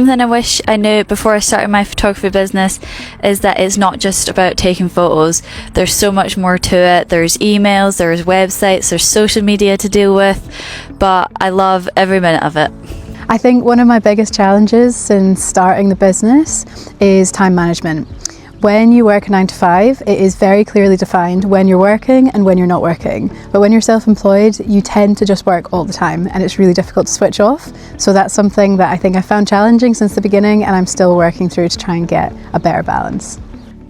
Something I wish I knew before I started my photography business is that it's not just about taking photos. There's so much more to it. There's emails, there's websites, there's social media to deal with, but I love every minute of it. I think one of my biggest challenges since starting the business is time management. When you work a 9 to 5, it is very clearly defined when you're working and when you're not working. But when you're self-employed, you tend to just work all the time and it's really difficult to switch off. So that's something that I think I found challenging since the beginning, and I'm still working through to try and get a better balance.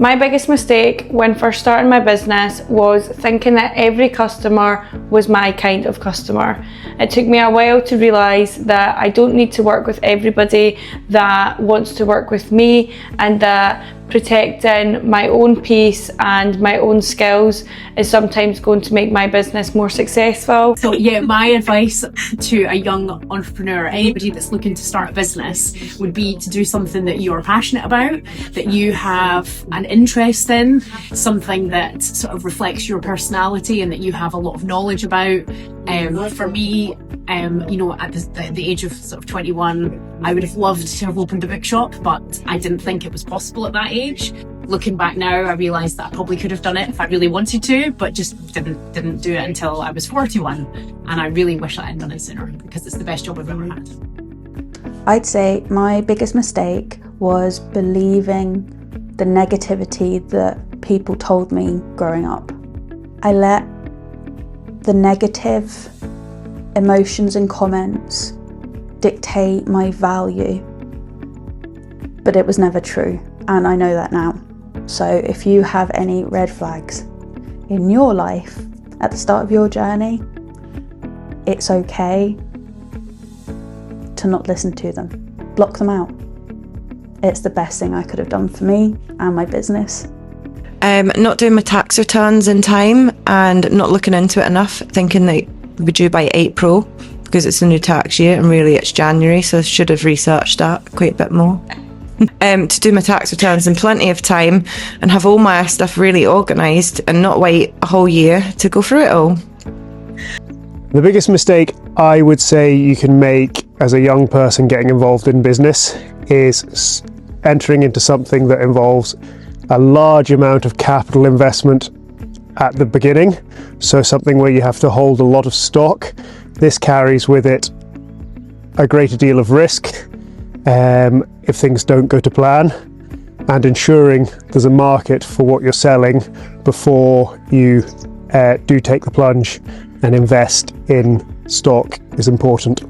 My biggest mistake when first starting my business was thinking that every customer was my kind of customer. It took me a while to realise that I don't need to work with everybody that wants to work with me, and that protecting my own peace and my own skills is sometimes going to make my business more successful. So yeah, my advice to a young entrepreneur, anybody that's looking to start a business, would be to do something that you're passionate about, that you have an interest in, something that sort of reflects your personality and that you have a lot of knowledge about. For me, you know, at the age of sort of 21, I would have loved to have opened a bookshop, but I didn't think it was possible at that age. Looking back now, I realise that I probably could have done it if I really wanted to, but just didn't do it until I was 41. And I really wish I had done it sooner, because it's the best job I've ever had. I'd say my biggest mistake was believing the negativity that people told me growing up. I let the negative emotions and comments dictate my value, but it was never true, and I know that now. So if you have any red flags in your life at the start of your journey, it's okay to not listen to them. Block them out. It's the best thing I could have done for me and my business. Not doing my tax returns in time and not looking into it enough, thinking that we're due by April because it's a new tax year and really it's January, so I should have researched that quite a bit more. To do my tax returns in plenty of time and have all my stuff really organised and not wait a whole year to go through it all. The biggest mistake I would say you can make as a young person getting involved in business is entering into something that involves a large amount of capital investment at the beginning. So something where you have to hold a lot of stock. This carries with it a greater deal of risk if things don't go to plan, and ensuring there's a market for what you're selling before you do take the plunge and invest in stock is important.